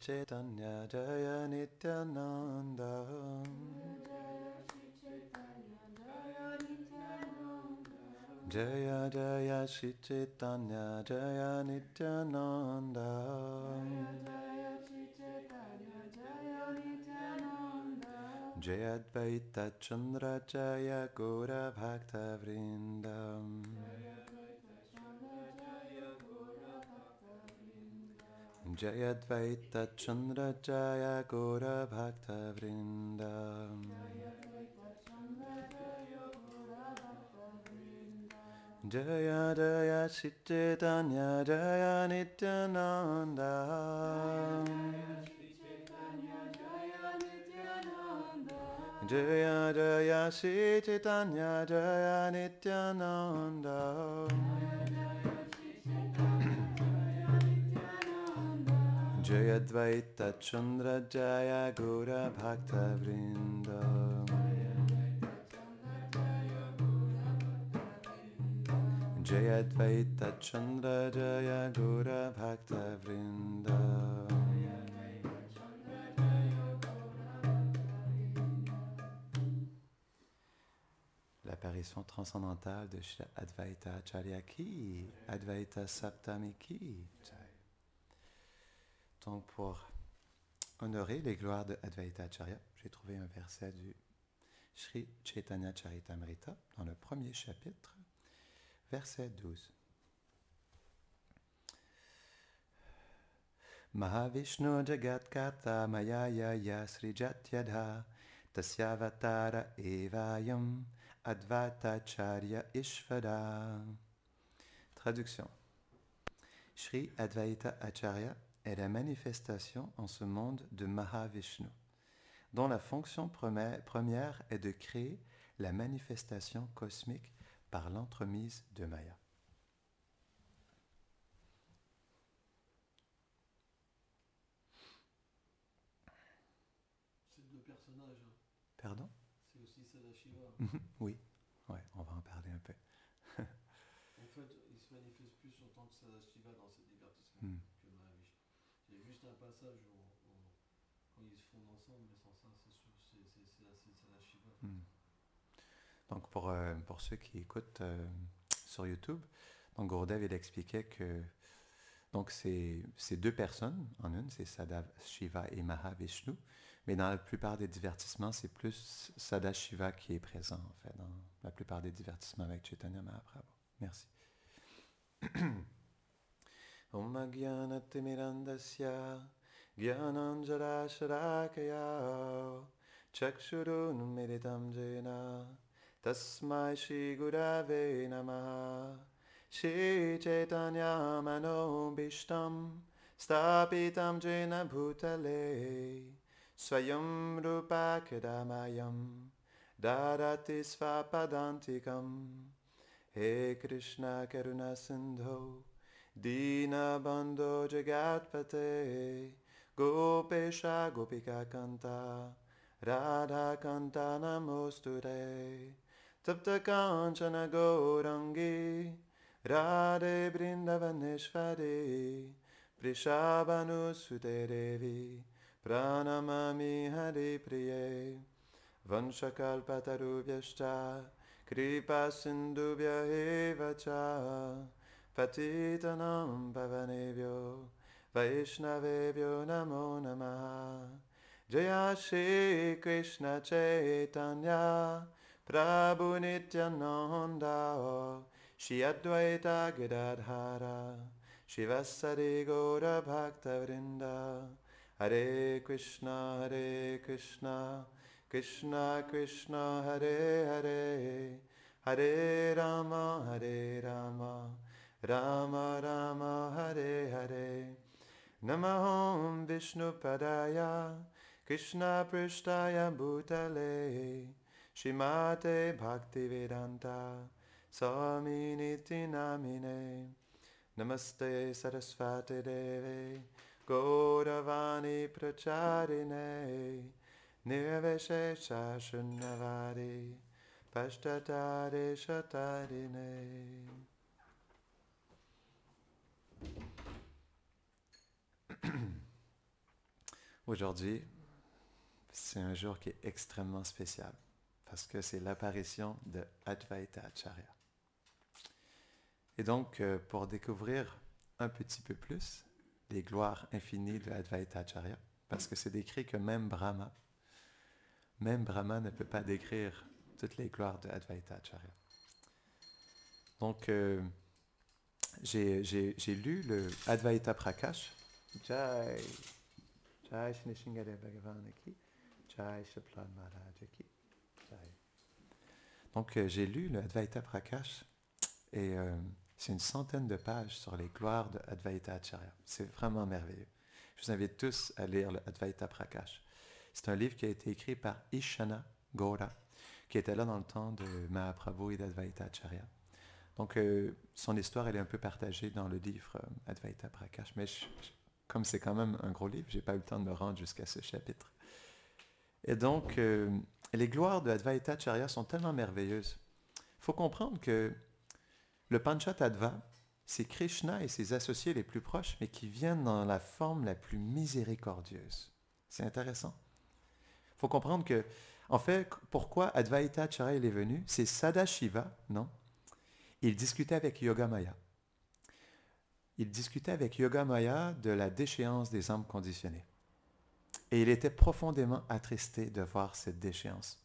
Chaitanya Jaya Nityananda Jaya Jaya Shri Chaitanya Jaya Nityananda Jaya Advaita Chandra Jaya Gaura Bhakta Vrindam Jaya Advaita Chandra Jaya Gaura Bhakta Vrindam Jaya Jaya Shri Chaitanya Jaya Nityananda Jaya Jaya Shri Chaitanya Jaya Nityananda Jaya Advaita Chandra Jaya Gaura Bhakta Vrinda Jaya Advaita Chandra Jaya Gaura Bhakta Vrinda. L'apparition transcendantale de Shri Advaita Acharya Ki, Advaita Saptami Ki. Donc pour honorer les gloires de Advaita Acharya, j'ai trouvé un verset du Shri Chaitanya Charitamrita dans le premier chapitre, verset 12. Mahavishnu Jagatkata Mayaya Srijatyadha Tasyavatara Evayam Advaita Acharya Ishvara. Traduction. Shri Advaita Acharya est la manifestation en ce monde de Mahavishnu, dont la fonction première est de créer la manifestation cosmique par l'entremise de Maya. C'est deux personnages. Hein. Pardon? C'est aussi Sadashiva. Oui, ouais, on va en parler un peu. En fait, il se manifeste plus en tant que Sadashiva dans ce divertissement que Mahavishnu. Il y a juste un passage où, quand ils se fondent ensemble, mais sans ça, c'est Sadashiva. Donc pour ceux qui écoutent sur YouTube, donc Gurudev il expliquait que donc c'est deux personnes en une, c'est Sadashiva et Mahavishnu, mais dans la plupart des divertissements, c'est plus Sadashiva qui est présent en fait, dans la plupart des divertissements avec Chaitanya Mahaprabhu. Merci. Om Gyanati Mirandasya Gyananjara Sharakaya Chakshurun Miritam Jena Tasmai Shri Gurave Namaha Shri Chaitanya Mano Bhishtam Stapitam Jena Bhutale Swayam Rupa Kadamayam Dadati Svapadantikam He Krishna Karuna Sindho Dina Bandho Jagatpate Gopesha Gopika Kanta Radha Kanta Namosture Tapta Kanchana Gaurangi Radhe Brindavaneshwari Prishabhanu Sudevi Pranamami Hari Priye Vanshakalpatarubhyashcha Kripa Sindhubhya eva cha Patitanam Pavanebhyo Vaishnavebhyo Namo Namaha Jaya Shri Krishna Chaitanya Prabhu Nityananda Shri Advaita Gadadhara Shivasari Gaura Bhakta Vrinda Hare Krishna Krishna Krishna Hare Hare Hare Rama Rama Rama Hare Hare Namaham Vishnu Padaya Krishna Prishtaya Bhutale Shrimate Bhaktivedanta Swami Niti Namine Namaste Sarasvati Deve Gauravani Pracharine Nirveshesha Shunnavadi Pashtatare Shatarine. Aujourd'hui, c'est un jour qui est extrêmement spécial parce que c'est l'apparition de Advaita Acharya. Et donc, pour découvrir un petit peu plus les gloires infinies de Advaita Acharya, parce que c'est décrit que même Brahma ne peut pas décrire toutes les gloires de Advaita Acharya. Donc, j'ai lu le Advaita Prakash. Jai Shri Nrsimha Bhagavan ki, Jai Shri Prahlad Maharaj ki, Jai. Donc, j'ai lu le Advaita Prakash et c'est une centaine de pages sur les gloires de Advaita Acharya. C'est vraiment merveilleux. Je vous invite tous à lire le Advaita Prakash. C'est un livre qui a été écrit par Ishana Gora, qui était là dans le temps de Mahaprabhu et d'Advaita Acharya. Donc, son histoire, elle est un peu partagée dans le livre Advaita Prakash, mais comme c'est quand même un gros livre, je n'ai pas eu le temps de me rendre jusqu'à ce chapitre. Et donc, les gloires de Advaita Acharya sont tellement merveilleuses. Il faut comprendre que le Panchatattva, c'est Krishna et ses associés les plus proches, mais qui viennent dans la forme la plus miséricordieuse. C'est intéressant. Il faut comprendre que, en fait, pourquoi Advaita Acharya est venu, c'est Sadashiva, non? Il discutait avec Yogamaya. Il discutait avec Yogamaya de la déchéance des âmes conditionnées. Et il était profondément attristé de voir cette déchéance.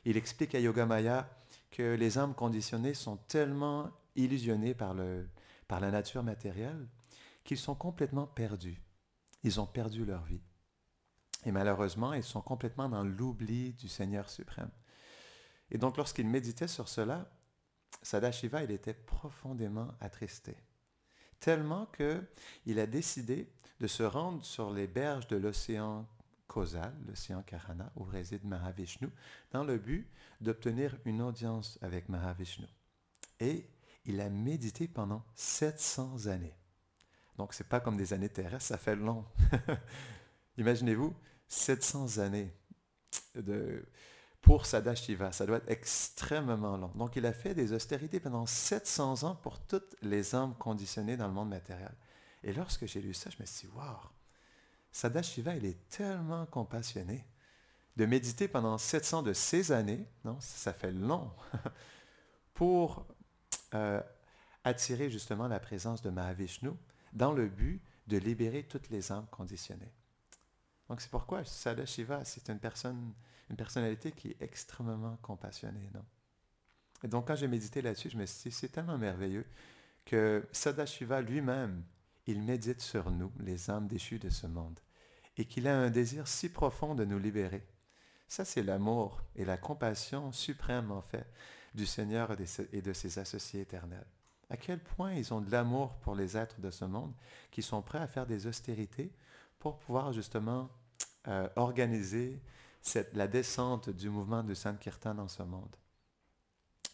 Il explique à Yogamaya que les âmes conditionnées sont tellement illusionnées par la nature matérielle qu'ils sont complètement perdus. Ils ont perdu leur vie. Et malheureusement, ils sont complètement dans l'oubli du Seigneur suprême. Et donc, lorsqu'il méditait sur cela, Sadashiva, il était profondément attristé. Tellement qu'il a décidé de se rendre sur les berges de l'océan Causal, l'océan Karana, où réside Mahavishnu, dans le but d'obtenir une audience avec Mahavishnu. Et il a médité pendant 700 années. Donc, ce n'est pas comme des années terrestres, ça fait long. Imaginez-vous, 700 années pour Sadashiva, ça doit être extrêmement long. Donc, il a fait des austérités pendant 700 ans pour toutes les âmes conditionnées dans le monde matériel. Et lorsque j'ai lu ça, je me suis dit, wow, Sadashiva, il est tellement compassionné de méditer pendant 700 de ces années, non, ça fait long, pour attirer justement la présence de Mahavishnu dans le but de libérer toutes les âmes conditionnées. Donc, c'est pourquoi Sadashiva, c'est une personnalité qui est extrêmement compassionnée, non? Et donc, quand j'ai médité là-dessus, je me suis dit, c'est tellement merveilleux que Sadashiva lui-même, il médite sur nous, les âmes déchues de ce monde, et qu'il a un désir si profond de nous libérer. Ça, c'est l'amour et la compassion suprême, en fait, du Seigneur et de ses associés éternels. À quel point ils ont de l'amour pour les êtres de ce monde, qui sont prêts à faire des austérités pour pouvoir justement organiser la descente du mouvement de Sankirtan dans ce monde.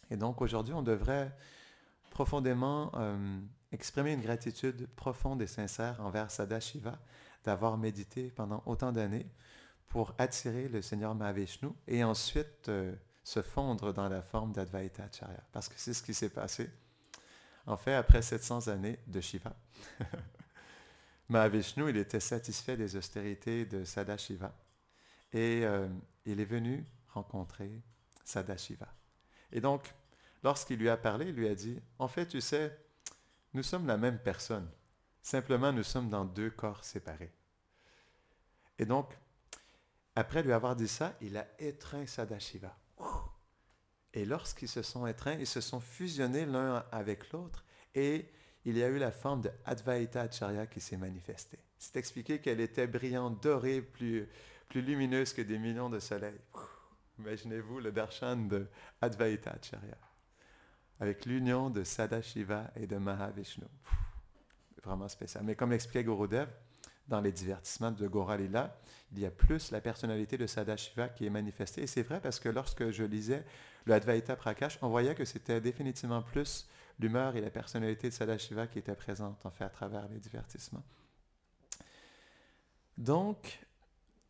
Et donc aujourd'hui, on devrait profondément exprimer une gratitude profonde et sincère envers Sadashiva d'avoir médité pendant autant d'années pour attirer le Seigneur Mahavishnu et ensuite se fondre dans la forme d'Advaita Acharya. Parce que c'est ce qui s'est passé. En fait, après 700 années de Shiva, Mahavishnu, il était satisfait des austérités de Sadashiva. Et il est venu rencontrer Sadashiva. Et donc, lorsqu'il lui a parlé, il lui a dit, en fait, tu sais, nous sommes la même personne. Simplement, nous sommes dans deux corps séparés. Et donc, après lui avoir dit ça, il a étreint Sadashiva. Et lorsqu'ils se sont étreints, ils se sont fusionnés l'un avec l'autre et il y a eu la forme de Advaita Acharya qui s'est manifestée. C'est expliqué qu'elle était brillante, dorée, plus lumineuse que des millions de soleils. Imaginez-vous le darshan de Advaita Acharya avec l'union de Sadashiva et de Mahavishnu. Vraiment spécial. Mais comme l'expliquait Gurudev, dans les divertissements de Gaura Lila, il y a plus la personnalité de Sadashiva qui est manifestée. Et c'est vrai parce que lorsque je lisais le Advaita Prakash, on voyait que c'était définitivement plus l'humeur et la personnalité de Sadashiva qui étaient présentes, en fait, à travers les divertissements. Donc,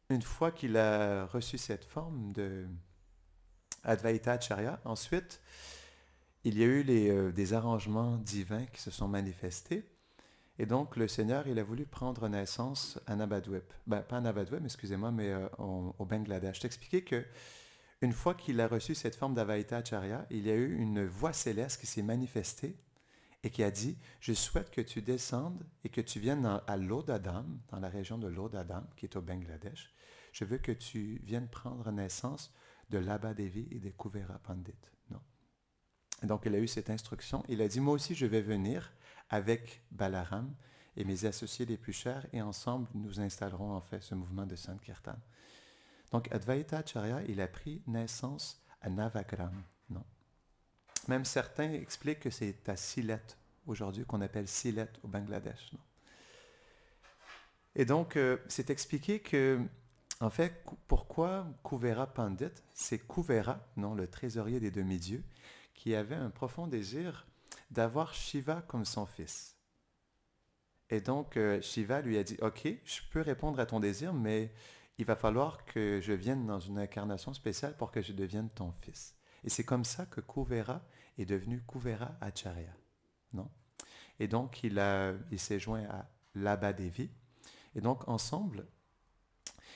une fois qu'il a reçu cette forme de Advaita Acharya, ensuite, il y a eu des arrangements divins qui se sont manifestés. Et donc, le Seigneur, il a voulu prendre naissance à Nabadwip. Ben, pas à Nabadwip, excusez-moi, mais au Bangladesh. Je t'expliquais que une fois qu'il a reçu cette forme d'Avaita Acharya, il y a eu une voix céleste qui s'est manifestée et qui a dit, je souhaite que tu descendes et que tu viennes à Lodadam, dans la région de Lodadam, qui est au Bangladesh. Je veux que tu viennes prendre naissance de Labadevi et de Kuvera Pandit. Non. Et donc, il a eu cette instruction. Il a dit, moi aussi, je vais venir avec Balaram et mes associés les plus chers, et ensemble, nous installerons en fait ce mouvement de Sankirtan. Donc, Advaita Acharya, il a pris naissance à Navagram. Non. Même certains expliquent que c'est à Sylhet, aujourd'hui, qu'on appelle Sylhet au Bangladesh. Non. Et donc, c'est expliqué que, en fait, pourquoi Kuvera Pandit, c'est Kuvera, non, le trésorier des demi-dieux, qui avait un profond désir d'avoir Shiva comme son fils. Et donc, Shiva lui a dit, OK, je peux répondre à ton désir, mais il va falloir que je vienne dans une incarnation spéciale pour que je devienne ton fils. Et c'est comme ça que Kuvera est devenu Kuvera Acharya. Non? Et donc, il s'est joint à Labadevi. Et donc, ensemble,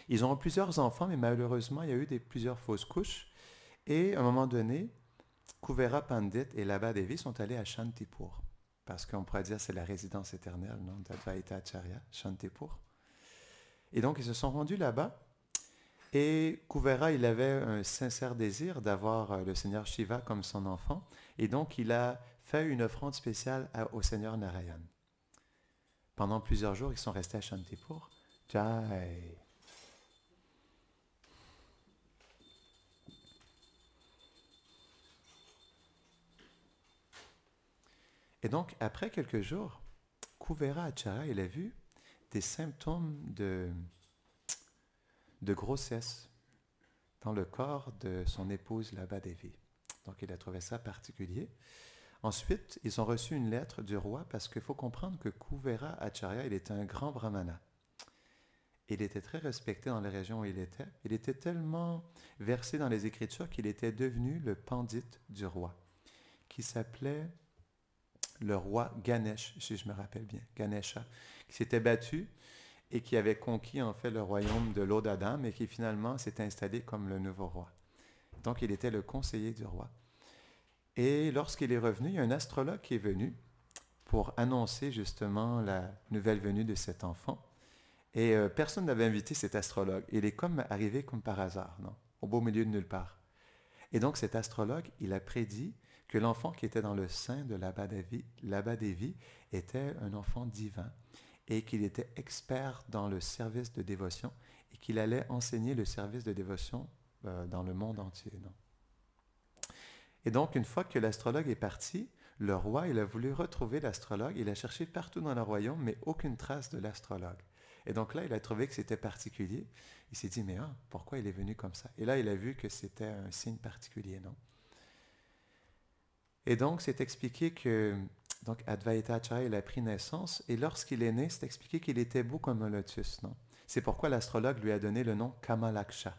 ils ont eu plusieurs enfants, mais malheureusement, il y a eu plusieurs fausses couches. Et à un moment donné, Kuvera Pandit et Labadevi sont allés à Shantipur. Parce qu'on pourrait dire que c'est la résidence éternelle, non, d'Advaita Acharya, Shantipur. Et donc, ils se sont rendus là-bas. Et Kuvera, il avait un sincère désir d'avoir le Seigneur Shiva comme son enfant. Et donc, il a fait une offrande spéciale au Seigneur Narayan. Pendant plusieurs jours, ils sont restés à Shantipur. Jai. Et donc, après quelques jours, Kuvera Acharya, il a vu des symptômes de grossesse dans le corps de son épouse Labadevi. Donc, il a trouvé ça particulier. Ensuite, ils ont reçu une lettre du roi parce qu'il faut comprendre que Kuvera Acharya, il était un grand brahmana. Il était très respecté dans la région où il était. Il était tellement versé dans les Écritures qu'il était devenu le pandit du roi, qui s'appelait le roi Ganesh, si je me rappelle bien, Ganesha, qui s'était battu et qui avait conquis en fait le royaume de Lodadam et qui finalement s'est installé comme le nouveau roi. Donc il était le conseiller du roi. Et lorsqu'il est revenu, il y a un astrologue qui est venu pour annoncer justement la nouvelle venue de cet enfant. Et personne n'avait invité cet astrologue. Il est comme arrivé comme par hasard, non? Au beau milieu de nulle part. Et donc cet astrologue, il a prédit que l'enfant qui était dans le sein de Labadevi était un enfant divin et qu'il était expert dans le service de dévotion et qu'il allait enseigner le service de dévotion dans le monde entier. Non? Et donc, une fois que l'astrologue est parti, le roi, il a voulu retrouver l'astrologue. Il a cherché partout dans le royaume, mais aucune trace de l'astrologue. Et donc là, il a trouvé que c'était particulier. Il s'est dit, mais pourquoi il est venu comme ça? Et là, il a vu que c'était un signe particulier, non? Et donc, c'est expliqué que donc Advaita Acharya, il a pris naissance, et lorsqu'il est né, c'est expliqué qu'il était beau comme un lotus, non? C'est pourquoi l'astrologue lui a donné le nom Kamalaksha.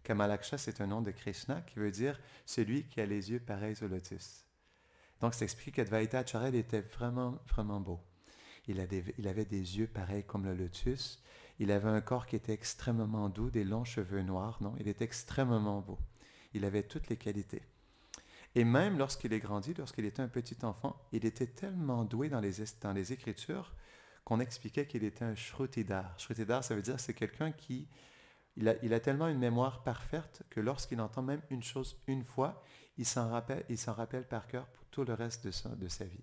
Kamalaksha, c'est un nom de Krishna qui veut dire celui qui a les yeux pareils au lotus. Donc, c'est expliqué qu'Advaita Acharya, il était vraiment, vraiment beau. Il avait des yeux pareils comme le lotus. Il avait un corps qui était extrêmement doux, des longs cheveux noirs, non? Il était extrêmement beau. Il avait toutes les qualités. Et même lorsqu'il est grandi, lorsqu'il était un petit enfant, il était tellement doué dans les Écritures qu'on expliquait qu'il était un Shrutidar. Shrutidar, ça veut dire c'est quelqu'un qui il a tellement une mémoire parfaite que lorsqu'il entend même une chose une fois, il s'en rappelle par cœur pour tout le reste de sa vie.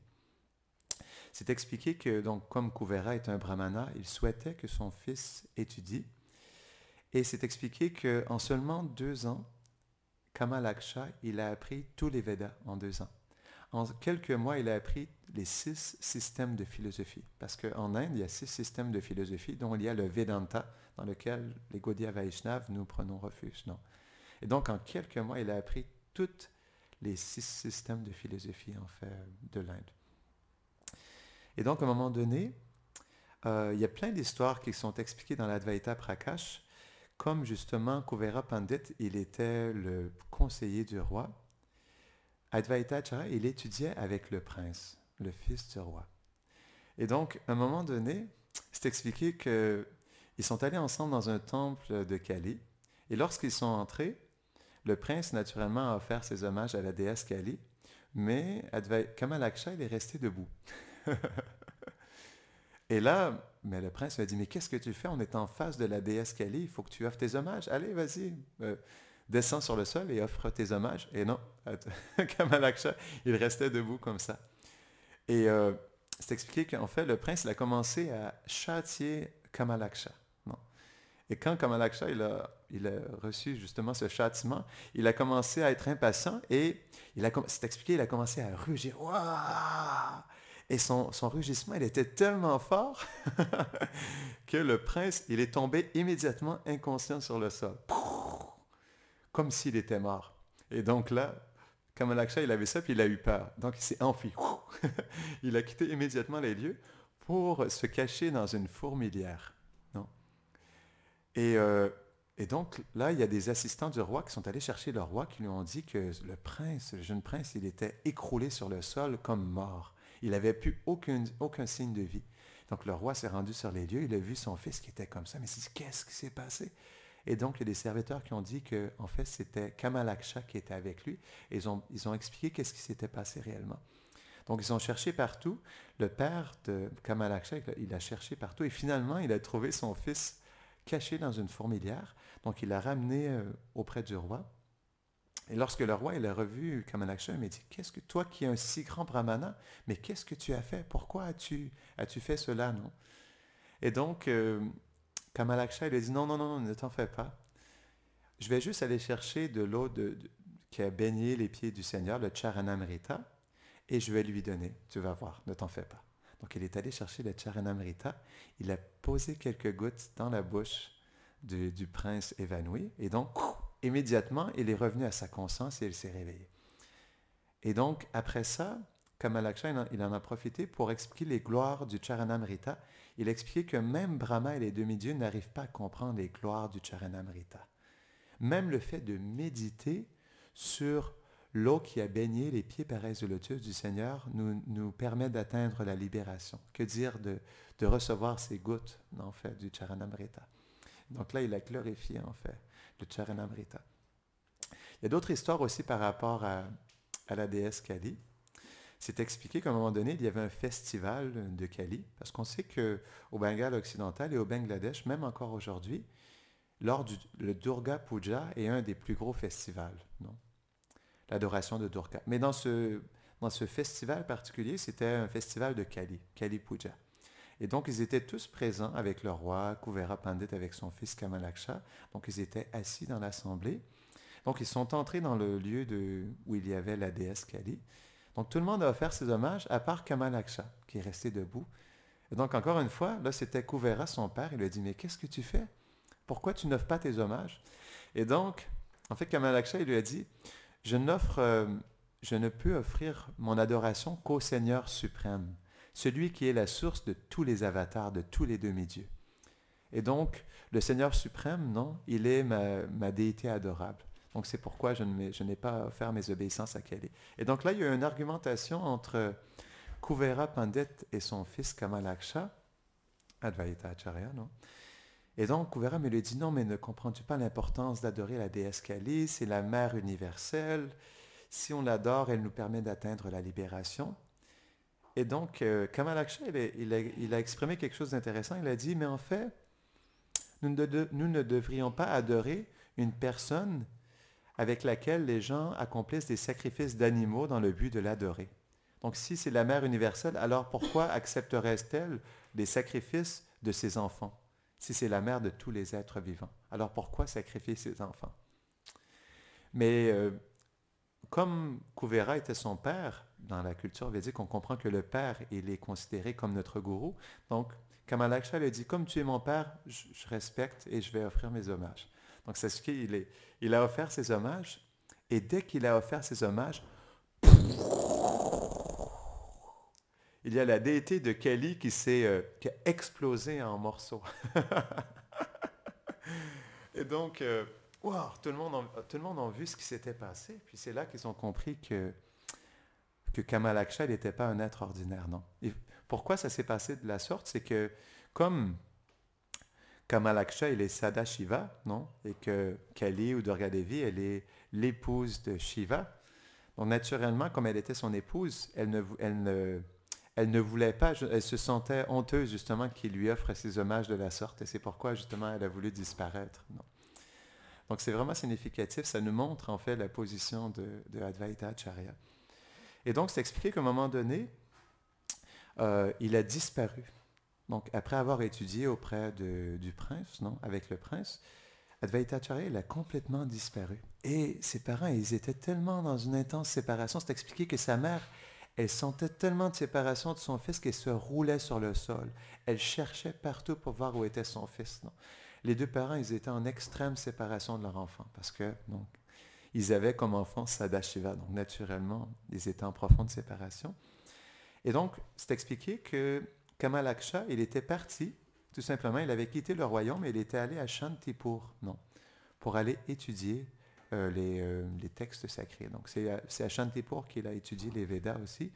C'est expliqué que, donc, comme Kuvera est un brahmana, il souhaitait que son fils étudie. Et c'est expliqué qu'en seulement 2 ans, Kamalaksha, il a appris tous les Védas en 2 ans. En quelques mois, il a appris les 6 systèmes de philosophie. Parce qu'en Inde, il y a 6 systèmes de philosophie, dont il y a le Vedanta, dans lequel les Gaudiya Vaishnavas, nous prenons refuge. Non? Et donc, en quelques mois, il a appris tous les 6 systèmes de philosophie, en fait, de l'Inde. Et donc, à un moment donné, il y a plein d'histoires qui sont expliquées dans l'Advaita Prakash, comme justement Kuvera Pandit, il était le conseiller du roi. Advaita Acharya, il étudiait avec le prince, le fils du roi. Et donc, à un moment donné, c'est expliqué qu'ils sont allés ensemble dans un temple de Kali. Et lorsqu'ils sont entrés, le prince, naturellement, a offert ses hommages à la déesse Kali, mais Kamalaksha, il est resté debout. Et là, mais le prince lui a dit, mais qu'est-ce que tu fais? On est en face de la déesse Kali, il faut que tu offres tes hommages. Allez, vas-y, descends sur le sol et offre tes hommages. Et non, Kamalaksha, il restait debout comme ça. Et c'est expliqué qu'en fait, le prince il a commencé à châtier Kamalaksha. Non. Et quand Kamalaksha il a reçu justement ce châtiment, il a commencé à être impatient et c'est expliqué, il a commencé à rugir. Waouh! Et son rugissement, il était tellement fort que le prince, il est tombé immédiatement inconscient sur le sol. Comme s'il était mort. Et donc là, Kamalaksha, il avait ça, puis il a eu peur. Donc il s'est enfui. Il a quitté immédiatement les lieux pour se cacher dans une fourmilière. Non? Et, et donc là, il y a des assistants du roi qui sont allés chercher le roi, qui lui ont dit que le jeune prince, il était écroulé sur le sol comme mort. Il n'avait plus aucun signe de vie. Donc le roi s'est rendu sur les lieux, il a vu son fils qui était comme ça, mais il s'est dit, qu'est-ce qui s'est passé? Et donc, il y a des serviteurs qui ont dit que, en fait, c'était Kamalaksha qui était avec lui. Et ils ont expliqué qu'est-ce qui s'était passé réellement. Donc, ils ont cherché partout. Le père de Kamalaksha, il a cherché partout. Et finalement, il a trouvé son fils caché dans une fourmilière. Donc, il l'a ramené auprès du roi. Et lorsque le roi il a revu Kamalaksha, il m'a dit, qu'est-ce que toi qui es un si grand brahmana, mais qu'est-ce que tu as fait? Pourquoi as-tu fait cela, non? Et donc, Kamalaksha, il a dit, non, non, non, ne t'en fais pas. Je vais juste aller chercher de l'eau qui a baigné les pieds du Seigneur, le Charanamrita, et je vais lui donner. Tu vas voir, ne t'en fais pas. Donc, il est allé chercher le Charanamrita. Il a posé quelques gouttes dans la bouche du prince évanoui. Et donc, immédiatement, il est revenu à sa conscience et il s'est réveillé. Et donc, après ça, Kamalaksha, il en a profité pour expliquer les gloires du Charanamrita. Il a expliqué que même Brahma et les demi-dieux n'arrivent pas à comprendre les gloires du Charanamrita. Même le fait de méditer sur l'eau qui a baigné les pieds pareils de lotus du Seigneur nous permet d'atteindre la libération. Que dire de recevoir ces gouttes, en fait, du Charanamrita. Donc là, il a glorifié, en fait, le Charanamrita. Il y a d'autres histoires aussi par rapport à la déesse Kali. C'est expliqué qu'à un moment donné, il y avait un festival de Kali, parce qu'on sait qu'au Bengale occidental et au Bangladesh, même encore aujourd'hui, le Durga Puja est un des plus gros festivals, non? L'adoration de Durga. Mais dans ce festival particulier, c'était un festival de Kali, Kali Puja. Et donc, ils étaient tous présents avec le roi, Kuvera Pandit avec son fils Kamalaksha. Donc, ils étaient assis dans l'assemblée. Donc, ils sont entrés dans le lieu où il y avait la déesse Kali. Donc, tout le monde a offert ses hommages, à part Kamalaksha, qui est resté debout. Et donc, encore une fois, là, c'était Kuvera, son père. Il lui a dit, mais qu'est-ce que tu fais? Pourquoi tu n'offres pas tes hommages? Et donc, en fait, Kamalaksha, il lui a dit, je ne peux offrir mon adoration qu'au Seigneur suprême, celui qui est la source de tous les avatars, de tous les demi-dieux. Et donc, le Seigneur suprême, non, il est ma déité adorable. Donc, c'est pourquoi je n'ai pas offert mes obéissances à Kali. Et donc là, il y a une argumentation entre Kuvera Pandit et son fils Kamalaksha, Advaita Acharya, non? Et donc, Kuvera me lui dit, non, mais ne comprends-tu pas l'importance d'adorer la déesse Kali? C'est la mère universelle. Si on l'adore, elle nous permet d'atteindre la libération. Et donc, Kamalaksha, il a exprimé quelque chose d'intéressant. Il a dit, mais en fait, nous ne devrions pas adorer une personne avec laquelle les gens accomplissent des sacrifices d'animaux dans le but de l'adorer. Donc, si c'est la mère universelle, alors pourquoi accepterait-elle des sacrifices de ses enfants? Si c'est la mère de tous les êtres vivants, alors pourquoi sacrifier ses enfants? Mais comme Kuvera était son père, dans la culture védique, on comprend que le père, il est considéré comme notre gourou. Donc, Kamalaksha lui a dit, comme tu es mon père, je respecte et je vais offrir mes hommages. Donc, c'est ce il a offert ses hommages, et dès qu'il a offert ses hommages, il y a la déité de Kali qui a explosé en morceaux. Et donc, wow, tout le monde a vu ce qui s'était passé. Puis c'est là qu'ils ont compris que que Kamalaksha n'était pas un être ordinaire, non. Et pourquoi ça s'est passé de la sorte? C'est que comme Kamalaksha, il est Sadashiva, non? Et que Kali ou Durga Devi, elle est l'épouse de Shiva. Donc naturellement, comme elle était son épouse, elle ne voulait pas, elle se sentait honteuse justement qu'il lui offre ses hommages de la sorte. Et c'est pourquoi justement elle a voulu disparaître, non? Donc c'est vraiment significatif, ça nous montre en fait la position de Advaita Acharya. Et donc c'est expliqué qu'à un moment donné, il a disparu. Donc après avoir étudié auprès du prince, non, avec le prince, Advaita Acharya, il a complètement disparu. Et ses parents, ils étaient tellement dans une intense séparation. C'est expliqué que sa mère, elle sentait tellement de séparation de son fils qu'elle se roulait sur le sol. Elle cherchait partout pour voir où était son fils, non? Les deux parents, ils étaient en extrême séparation de leur enfant parce que, donc, ils avaient comme enfant Sadashiva. Donc, naturellement, ils étaient en profonde séparation. Et donc, c'est expliqué que Kamalaksha, il était parti, tout simplement, il avait quitté le royaume et il était allé à Shantipur, non, pour aller étudier les textes sacrés. Donc, c'est à Shantipur qu'il a étudié les Védas aussi.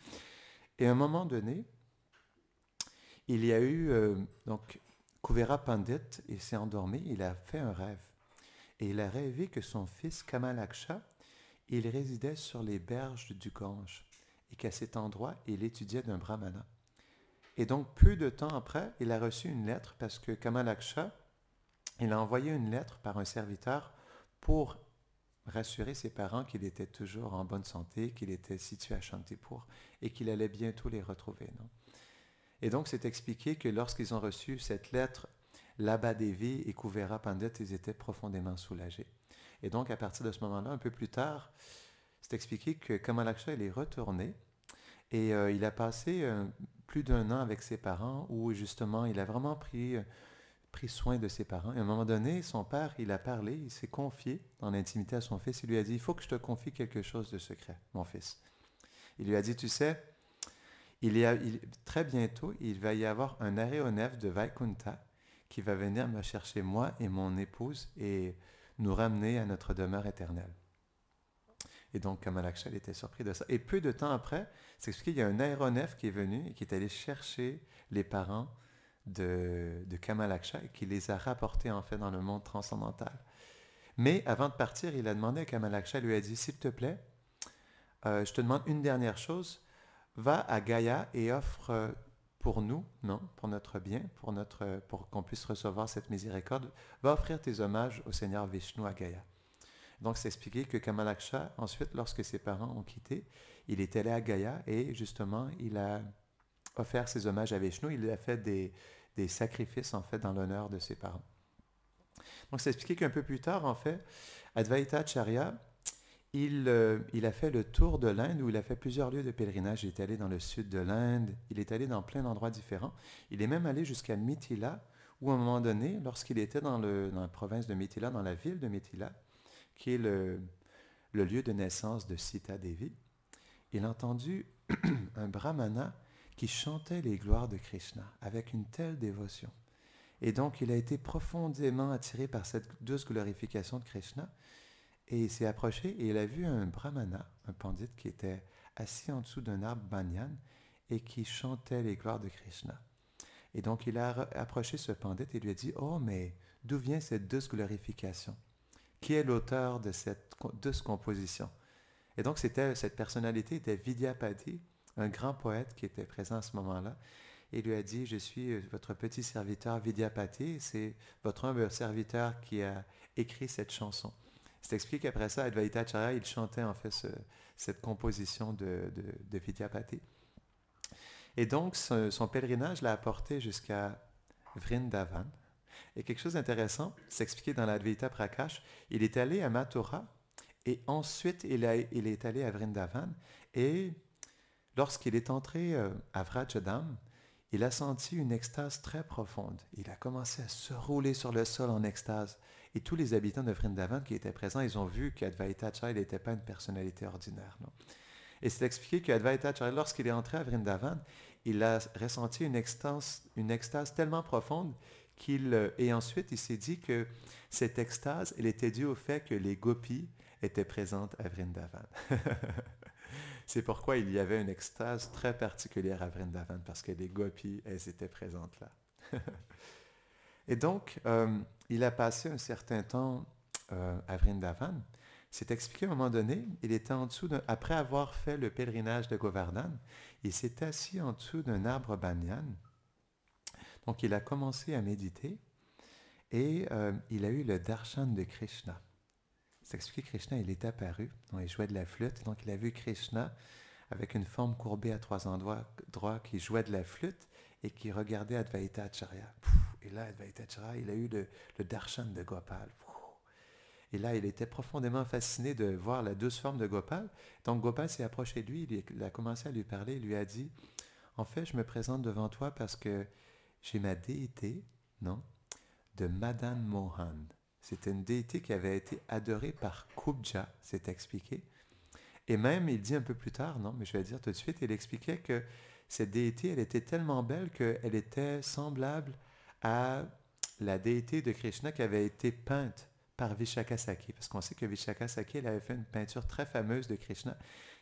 Et à un moment donné, il y a eu, donc, Kuvera Pandit, il s'est endormi, il a fait un rêve. Et il a rêvé que son fils Kamalaksha, il résidait sur les berges du Gange et qu'à cet endroit, il étudiait d'un brahmana. Et donc, peu de temps après, il a reçu une lettre parce que Kamalaksha, il a envoyé une lettre par un serviteur pour rassurer ses parents qu'il était toujours en bonne santé, qu'il était situé à Shantipur et qu'il allait bientôt les retrouver, non? Et donc, c'est expliqué que lorsqu'ils ont reçu cette lettre, Labba Devi et Kuvera Pandit, ils étaient profondément soulagés. Et donc, à partir de ce moment-là, un peu plus tard, c'est expliqué que Kamalaksha, il est retourné et il a passé plus d'un an avec ses parents où, justement, il a vraiment pris soin de ses parents. Et à un moment donné, son père, il a parlé, il s'est confié dans l'intimité à son fils. Il lui a dit, il faut que je te confie quelque chose de secret, mon fils. Il lui a dit, tu sais, très bientôt, il va y avoir un aéronef de Vaikunta qui va venir me chercher moi et mon épouse et nous ramener à notre demeure éternelle. Et donc, Kamalaksha était surpris de ça. Et peu de temps après, c'est expliqué qu'il y a un aéronef qui est venu et qui est allé chercher les parents de Kamalaksha et qui les a rapportés en fait dans le monde transcendantal. Mais avant de partir, il a demandé à Kamalaksha, lui a dit, s'il te plaît, je te demande une dernière chose, va à Gaya et offre pour nous, non, pour notre bien, pour qu'on puisse recevoir cette miséricorde, va offrir tes hommages au Seigneur Vishnu à Gaya. Donc, c'est expliqué que Kamalaksha, ensuite, lorsque ses parents ont quitté, il est allé à Gaya et justement, il a offert ses hommages à Vishnu. Il a fait des sacrifices, en fait, dans l'honneur de ses parents. Donc, c'est expliqué qu'un peu plus tard, en fait, Advaita Acharya, il a fait le tour de l'Inde où il a fait plusieurs lieux de pèlerinage. Il est allé dans le sud de l'Inde, il est allé dans plein d'endroits différents. Il est même allé jusqu'à Mithila, où à un moment donné, lorsqu'il était dans la province de Mithila, dans la ville de Mithila, qui est le lieu de naissance de Sita Devi, il a entendu un brahmana qui chantait les gloires de Krishna avec une telle dévotion. Et donc, il a été profondément attiré par cette douce glorification de Krishna. Et il s'est approché et il a vu un brahmana, un pandit qui était assis en dessous d'un arbre banyan et qui chantait les gloires de Krishna. Et donc il a approché ce pandit et lui a dit, « Oh, mais d'où vient cette douce glorification? Qui est l'auteur de cette douce composition? » Et donc cette personnalité était Vidyapati, un grand poète qui était présent à ce moment-là. Et il lui a dit, « Je suis votre petit serviteur Vidyapati, c'est votre humble serviteur qui a écrit cette chanson. » C'est expliqué qu'après ça, Advaita Acharya, il chantait en fait cette composition de Vidyapati. Et donc, son pèlerinage l'a apporté jusqu'à Vrindavan. Et quelque chose d'intéressant, c'est expliqué dans l'Advaita Prakash, il est allé à Mathura et ensuite il est allé à Vrindavan. Et lorsqu'il est entré à Vrajadam, il a senti une extase très profonde. Il a commencé à se rouler sur le sol en extase. Et tous les habitants de Vrindavan qui étaient présents, ils ont vu qu'Advaita Acharya n'était pas une personnalité ordinaire, non? Et c'est expliqué qu'Advaita Acharya, lorsqu'il est entré à Vrindavan, il a ressenti une extase tellement profonde et ensuite il s'est dit que cette extase, elle était due au fait que les gopis étaient présentes à Vrindavan. C'est pourquoi il y avait une extase très particulière à Vrindavan, parce que les gopis, elles étaient présentes là. Et donc, il a passé un certain temps à Vrindavan. C'est expliqué à un moment donné, il était en dessous après avoir fait le pèlerinage de Govardhan, il s'est assis en dessous d'un arbre banyan. Donc, il a commencé à méditer et il a eu le darshan de Krishna. C'est expliqué, Krishna, il est apparu, donc il jouait de la flûte, donc il a vu Krishna avec une forme courbée à 3 endroits droits qui jouait de la flûte et qui regardait Advaita Acharya. Et là, Advaita Acharya, il a eu le darshan de Gopal. Et là, il était profondément fasciné de voir la douce forme de Gopal. Donc Gopal s'est approché de lui, il a commencé à lui parler, il lui a dit, en fait, je me présente devant toi parce que j'ai ma déité, non, de Madan Mohan. C'était une déité qui avait été adorée par Kubja, c'est expliqué. Et même, il dit un peu plus tard, non, mais je vais le dire tout de suite, il expliquait que cette déité, elle était tellement belle qu'elle était semblable à la déité de Krishna qui avait été peinte par Vishakasaki. Parce qu'on sait que Vishakasaki, elle avait fait une peinture très fameuse de Krishna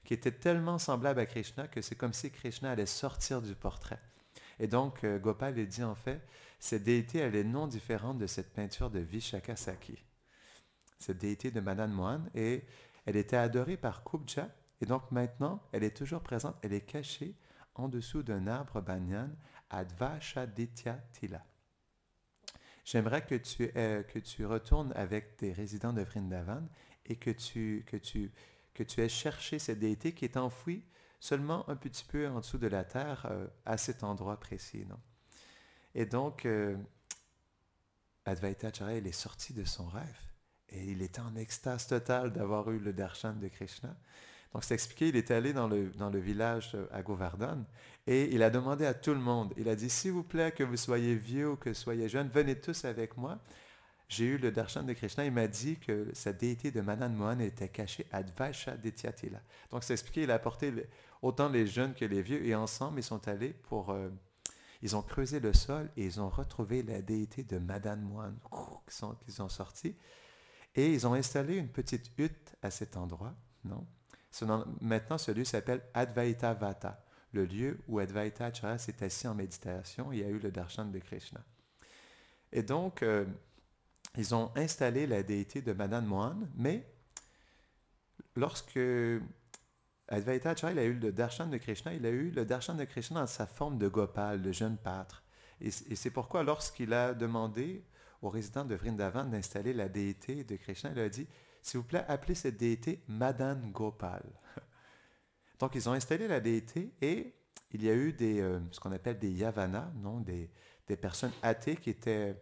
qui était tellement semblable à Krishna que c'est comme si Krishna allait sortir du portrait. Et donc, Gopal, il dit en fait, cette déité, elle est non différente de cette peinture de Vishakasaki. Cette déité de Madan Mohan, et elle était adorée par Kubja, et donc maintenant, elle est toujours présente, elle est cachée en dessous d'un arbre banyan, Advashaditya Tila. J'aimerais que tu retournes avec tes résidents de Vrindavan et que tu aies cherché cette déité qui est enfouie seulement un petit peu en dessous de la terre à cet endroit précis. Non? Et donc, Advaita Acharya, il est sorti de son rêve et il était en extase totale d'avoir eu le darshan de Krishna. Donc, c'est expliqué, il est allé dans le village à Govardhan et il a demandé à tout le monde, il a dit, s'il vous plaît, que vous soyez vieux ou que soyez jeunes, venez tous avec moi. J'ai eu le darshan de Krishna, il m'a dit que sa déité de Madan Mohan était cachée à Advashaditya Tila. Donc, c'est expliqué, il a apporté autant les jeunes que les vieux et ensemble, ils sont allés ils ont creusé le sol et ils ont retrouvé la déité de Madan Mohan qui sont sortis et ils ont installé une petite hutte à cet endroit, non? Maintenant, ce lieu s'appelle Advaita Vata, le lieu où Advaita Acharya s'est assis en méditation et a eu le darshan de Krishna. Et donc, ils ont installé la déité de Madan Mohan, mais lorsque Advaita Acharya a eu le darshan de Krishna, il a eu le darshan de Krishna dans sa forme de Gopal, le jeune pâtre. Et c'est pourquoi lorsqu'il a demandé aux résidents de Vrindavan d'installer la déité de Krishna, il a dit, s'il vous plaît, appelez cette déité Madan Gopal. Donc, ils ont installé la déité et il y a eu ce qu'on appelle des yavanas, non, des personnes athées qui étaient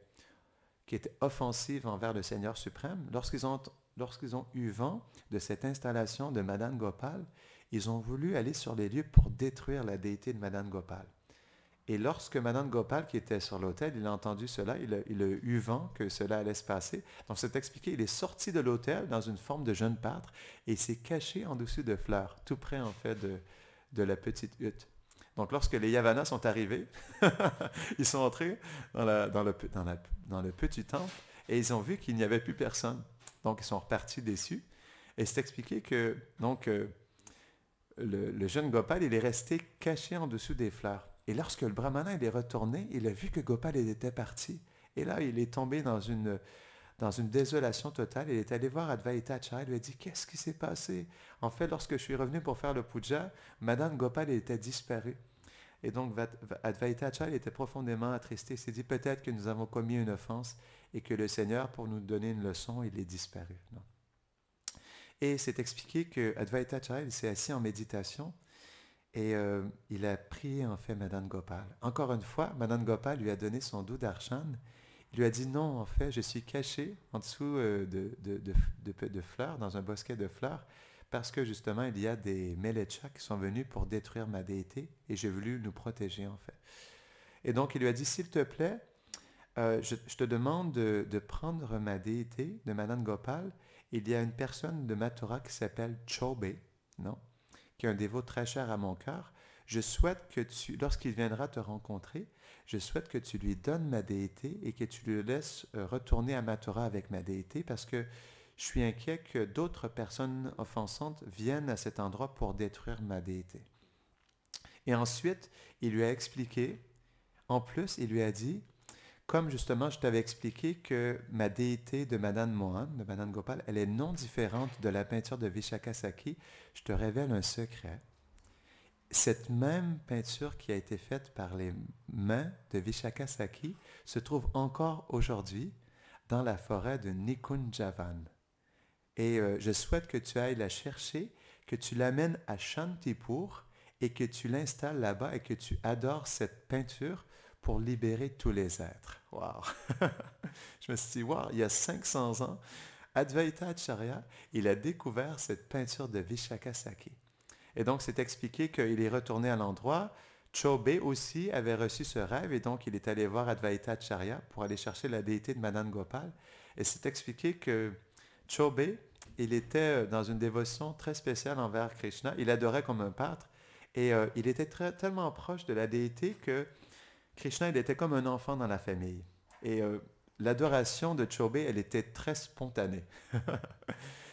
offensives envers le Seigneur suprême. Lorsqu'ils ont eu vent de cette installation de Madan Gopal, ils ont voulu aller sur les lieux pour détruire la déité de Madan Gopal. Et lorsque Madan Gopal, qui était sur l'autel, il a entendu cela, il a eu vent que cela allait se passer. Donc, c'est expliqué, il est sorti de l'autel dans une forme de jeune pâtre et s'est caché en dessous de fleurs, tout près, en fait, de la petite hutte. Donc, lorsque les Yavanas sont arrivés, ils sont entrés dans le petit temple et ils ont vu qu'il n'y avait plus personne. Donc, ils sont repartis déçus. Et c'est expliqué que, donc, le jeune Gopal, il est resté caché en dessous des fleurs. Et lorsque le brahmana il est retourné, il a vu que Gopal était parti. Et là, il est tombé dans une désolation totale. Il est allé voir Advaita Acharya, il lui a dit, qu'est-ce qui s'est passé? En fait, lorsque je suis revenu pour faire le puja, Madan Gopal était disparu. Et donc, Advaita Acharya était profondément attristé. Il s'est dit, peut-être que nous avons commis une offense et que le Seigneur, pour nous donner une leçon, il est disparu. Non? Et c'est expliqué que Advaita Acharya s'est assis en méditation et il a prié en fait Madan Gopal. Encore une fois, Madan Gopal lui a donné son doux darshan. Il lui a dit, non, en fait, je suis caché en dessous de fleurs, dans un bosquet de fleurs, parce que justement, il y a des Melechas qui sont venus pour détruire ma déité et j'ai voulu nous protéger, en fait. Et donc, il lui a dit, s'il te plaît, je te demande de prendre ma déité de Madan Gopal. Il y a une personne de Mathura qui s'appelle Chobe, non? Qui est un dévot très cher à mon cœur. Je souhaite que lorsqu'il viendra te rencontrer, je souhaite que tu lui donnes ma déité et que tu le laisses retourner à Mathura avec ma déité parce que je suis inquiet que d'autres personnes offensantes viennent à cet endroit pour détruire ma déité. Et ensuite, il lui a expliqué, en plus, il lui a dit, comme justement je t'avais expliqué que ma déité de Madan Mohan, de Madan Gopal, elle est non différente de la peinture de Vishakasaki, je te révèle un secret. Cette même peinture qui a été faite par les mains de Vishakasaki se trouve encore aujourd'hui dans la forêt de Nikunjavan. Et je souhaite que tu ailles la chercher, que tu l'amènes à Shantipur et que tu l'installes là-bas et que tu adores cette peinture pour libérer tous les êtres. Wow! Je me suis dit, wow, il y a 500 ans, Advaita Acharya, il a découvert cette peinture de Vishakasaki. Et donc, c'est expliqué qu'il est retourné à l'endroit. Chobe aussi avait reçu ce rêve et donc il est allé voir Advaita Acharya pour aller chercher la déité de Madan Gopal. Et c'est expliqué que Chobe, il était dans une dévotion très spéciale envers Krishna. Il adorait comme un pâtre et il était tellement proche de la déité que Krishna, il était comme un enfant dans la famille. Et l'adoration de Chobe, elle était très spontanée.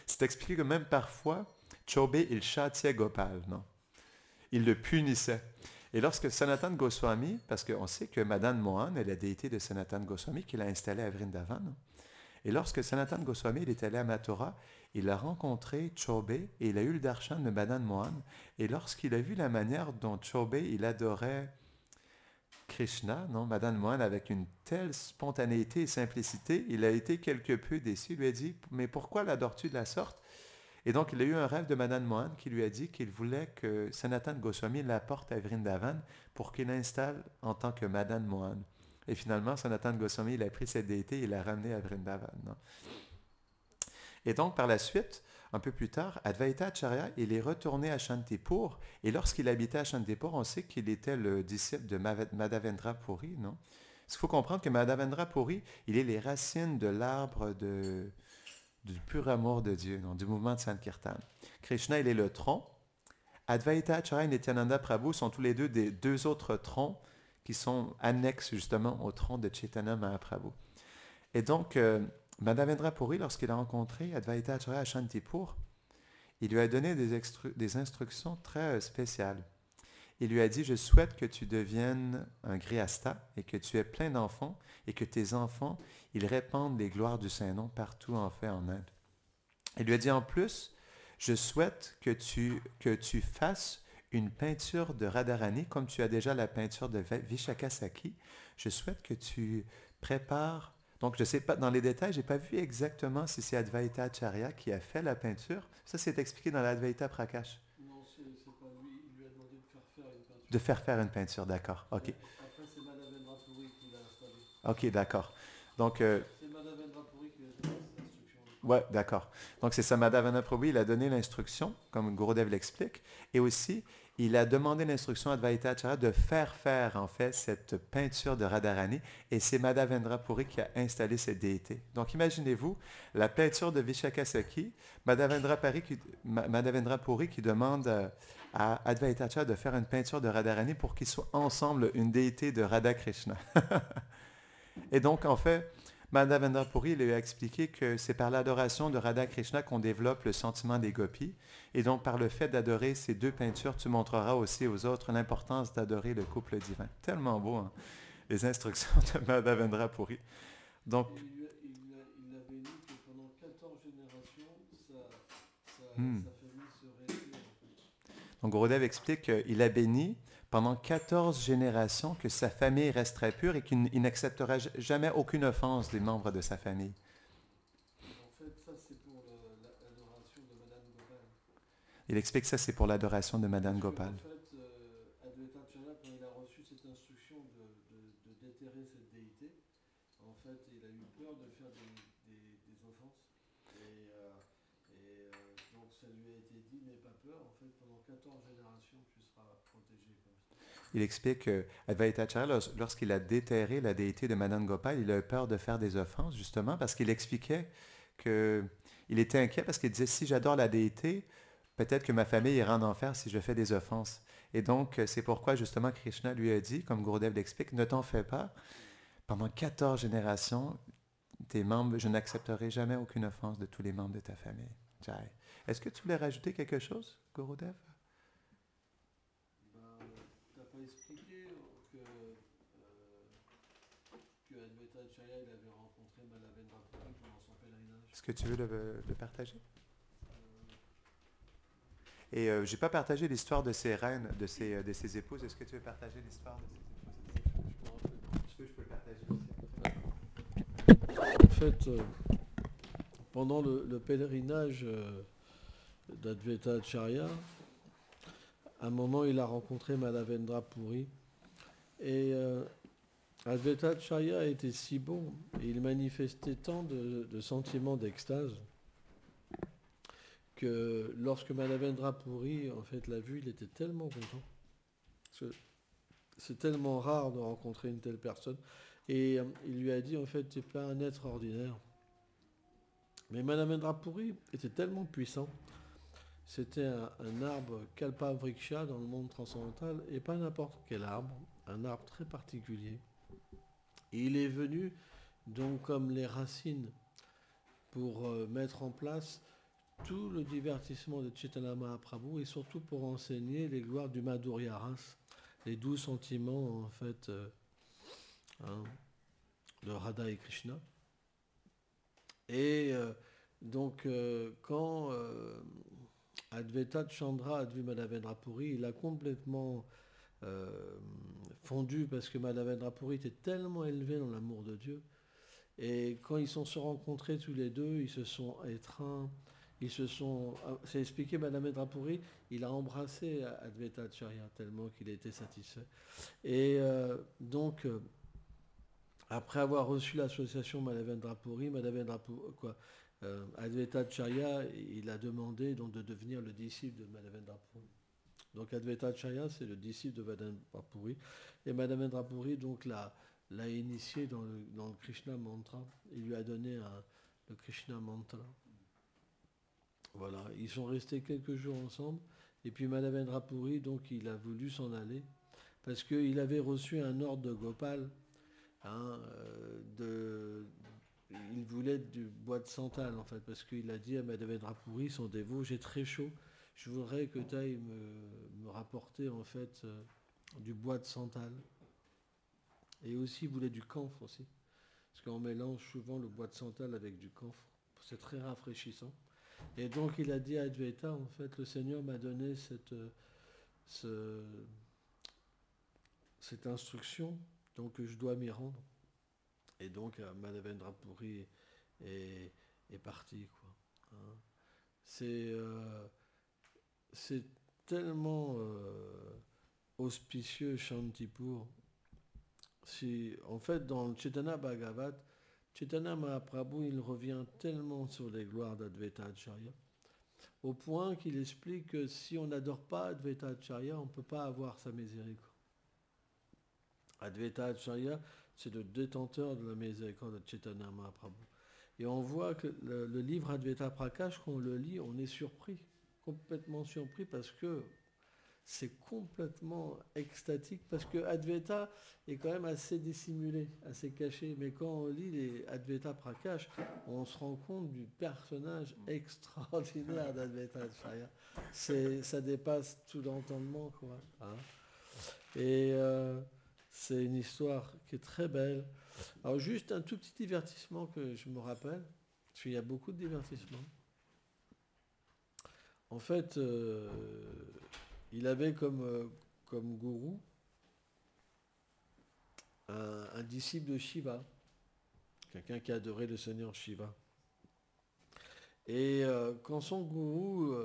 C'est expliqué que même parfois, Chobe, il châtiait Gopal, non? Il le punissait. Et lorsque Sanatan Goswami, parce qu'on sait que Madan Mohan est la déité de Sanatan Goswami qu'il a installée à Vrindavan, non? Et lorsque Sanatan Goswami il est allé à Mathura, il a rencontré Chobe et il a eu le darshan de Madan Mohan. Et lorsqu'il a vu la manière dont Chobe il adorait Krishna, non, Madan Mohan, avec une telle spontanéité et simplicité, il a été quelque peu déçu. Il lui a dit, mais pourquoi l'adores-tu de la sorte? Et donc, il a eu un rêve de Madan Mohan qui lui a dit qu'il voulait que Sanatan Goswami l'apporte à Vrindavan pour qu'il l'installe en tant que Madan Mohan. Et finalement, Sanatan Goswami, il a pris cette déité et l'a ramené à Vrindavan. Non? Et donc, par la suite, un peu plus tard, Advaita Acharya, il est retourné à Shantipur. Et lorsqu'il habitait à Shantipur, on sait qu'il était le disciple de Madhavendra Puri, non? Il faut comprendre que Madhavendra Puri, il est les racines de l'arbre du pur amour de Dieu, non, du mouvement de Sankirtan. Krishna, il est le tronc. Advaita Acharya et Nityananda Prabhu sont tous les deux des deux autres troncs qui sont annexes justement au tronc de Chaitanya Mahaprabhu. Et donc, Madhavendra Puri, lorsqu'il a rencontré Advaita Acharya à Shantipur, il lui a donné des instructions très spéciales. Il lui a dit, je souhaite que tu deviennes un grihasta et que tu aies plein d'enfants et que tes enfants, ils répandent les gloires du Saint-Nom partout en fait en Inde. Il lui a dit en plus, je souhaite que tu fasses une peinture de Radharani comme tu as déjà la peinture de Vishakasaki. Je souhaite que tu prépares. Donc, je ne sais pas, dans les détails, je n'ai pas vu exactement si c'est Advaita Acharya qui a fait la peinture. Ça, c'est expliqué dans l'Advaita Prakash. Non, c'est pas lui. Il lui a demandé de faire faire une peinture. De faire une peinture, d'accord. OK. Après, c'est Madhavendra Puri qui l'a installé. OK, d'accord. Donc, c'est Madhavendra Puri qui a donné cette instruction. Ouais, d'accord. Donc, c'est ça, Madhavendra Prabhu, il a donné l'instruction, comme Gurudev l'explique, et aussi, il a demandé l'instruction à Advaita Acharya de faire, en fait, cette peinture de Radharani, et c'est Madhavendra Puri qui a installé cette déité. Donc, imaginez-vous, la peinture de Vishakasaki, Madhavendra Puri qui demande à Advaita Acharya de faire une peinture de Radharani pour qu'ils soient ensemble une déité de Radha Krishna. Et donc, en fait, Madhavendra Puri lui a expliqué que c'est par l'adoration de Radha Krishna qu'on développe le sentiment des gopis. Et donc, par le fait d'adorer ces deux peintures, tu montreras aussi aux autres l'importance d'adorer le couple divin. Tellement beau, hein? Les instructions de Madhavendra Puri. Donc, il avait dit que pendant 14 générations, sa famille serait pure, en fait. Donc, Gurudev explique qu'il a béni pendant 14 générations que sa famille resterait pure et qu'il n'acceptera jamais aucune offense des membres de sa famille. En fait, ça, c'est pour l'adoration de Madame Gopal. Il explique que ça, c'est pour l'adoration de Madan Gopal. En fait, Advaita Acharya, quand il a reçu cette instruction de déterrer cette déité, en fait, il a eu peur de faire des offenses. Et donc, ça lui a été dit, n'aie pas peur. En fait, pendant 14 générations, tu seras protégé comme ça. Il explique que Advaita Acharya, lorsqu'il a déterré la déité de Madan Gopal, il a eu peur de faire des offenses, justement, parce qu'il expliquait qu'il était inquiet, parce qu'il disait, si j'adore la déité, peut-être que ma famille ira en enfer si je fais des offenses. Et donc, c'est pourquoi, justement, Krishna lui a dit, comme Gurudev l'explique, ne t'en fais pas. Pendant 14 générations, tes membres, je n'accepterai jamais aucune offense de tous les membres de ta famille. Jai. Est-ce que tu voulais rajouter quelque chose, Gurudev? T'as pas expliqué que Advaita Acharya il avait rencontré Malavendra Puri pendant son pèlerinage. Est-ce que tu veux le partager? Et j'ai pas partagé l'histoire de ses reines, de ses épouses. Est-ce que tu veux partager l'histoire de ses épouses? Je peux le partager aussi. En fait, pendant le pèlerinage d'Advaita Acharya, à un moment il a rencontré Malavendra Puri et Advaita Acharya était si bon et il manifestait tant de sentiments d'extase que lorsque Malavendra Puri en fait l'a vu, il était tellement content. C'est tellement rare de rencontrer une telle personne. Et il lui a dit, en fait, tu n'es pas un être ordinaire. Mais Malavendra Puri était tellement puissant. C'était un arbre Kalpavriksha dans le monde transcendantal, et pas n'importe quel arbre, un arbre très particulier. Et il est venu, donc comme les racines, pour mettre en place tout le divertissement de Chaitanya Mahaprabhu et surtout pour enseigner les gloires du Madhurya Ras, les 12 sentiments en fait de Radha et Krishna. Et donc quand Advaita Chandra a vu Malavendra Puri, il a complètement fondu parce que Malavendra Puri était tellement élevé dans l'amour de Dieu. Et quand ils se sont rencontrés tous les deux, ils se sont étreints. C'est expliqué, Malavendra Puri, il a embrassé Advaita Acharya tellement qu'il était satisfait. Et donc, après avoir reçu l'association Malavendra Puri, Advaita Acharya, il a demandé donc de devenir le disciple de Malavendra Puri. Donc Advaita Acharya, c'est le disciple de Malavendra Puri. Et Malavendra Puri, donc, l'a initié dans le Krishna Mantra. Il lui a donné le Krishna Mantra. Voilà, ils sont restés quelques jours ensemble, et puis Malavendra Puri, donc il a voulu s'en aller, parce qu'il avait reçu un ordre de Gopal, il voulait du bois de santal, en fait, parce qu'il a dit à Malavendra Puri, son dévot, j'ai très chaud, je voudrais que tu ailles me rapporter, en fait, du bois de santal. Et aussi, il voulait du camphre aussi, parce qu'on mélange souvent le bois de santal avec du camphre, c'est très rafraîchissant. Et donc il a dit à Advaita, en fait, le Seigneur m'a donné cette instruction, donc je dois m'y rendre. Et donc Malavendra Puri est parti, quoi. C'est tellement auspicieux, Shantipur. En fait, dans le Chaitanya Bhagavat, Chaitanya Mahaprabhu, il revient tellement sur les gloires d'Advaita Acharya, au point qu'il explique que si on n'adore pas Advaita Acharya, on ne peut pas avoir sa miséricorde. Advaita Acharya, c'est le détenteur de la miséricorde de Chaitanya Mahaprabhu. Et on voit que le livre Advaita Prakash, quand on le lit, on est surpris, complètement surpris, parce que c'est complètement extatique, parce que Advaita est quand même assez dissimulé, assez caché. Mais quand on lit les Advaita Prakash, on se rend compte du personnage extraordinaire d'Advaita Acharya. Ça dépasse tout l'entendement, quoi. Et c'est une histoire qui est très belle. Alors juste un tout petit divertissement que je me rappelle, parce qu'il y a beaucoup de divertissements. En fait, il avait comme gourou un disciple de Shiva, quelqu'un qui adorait le Seigneur Shiva. Et quand son gourou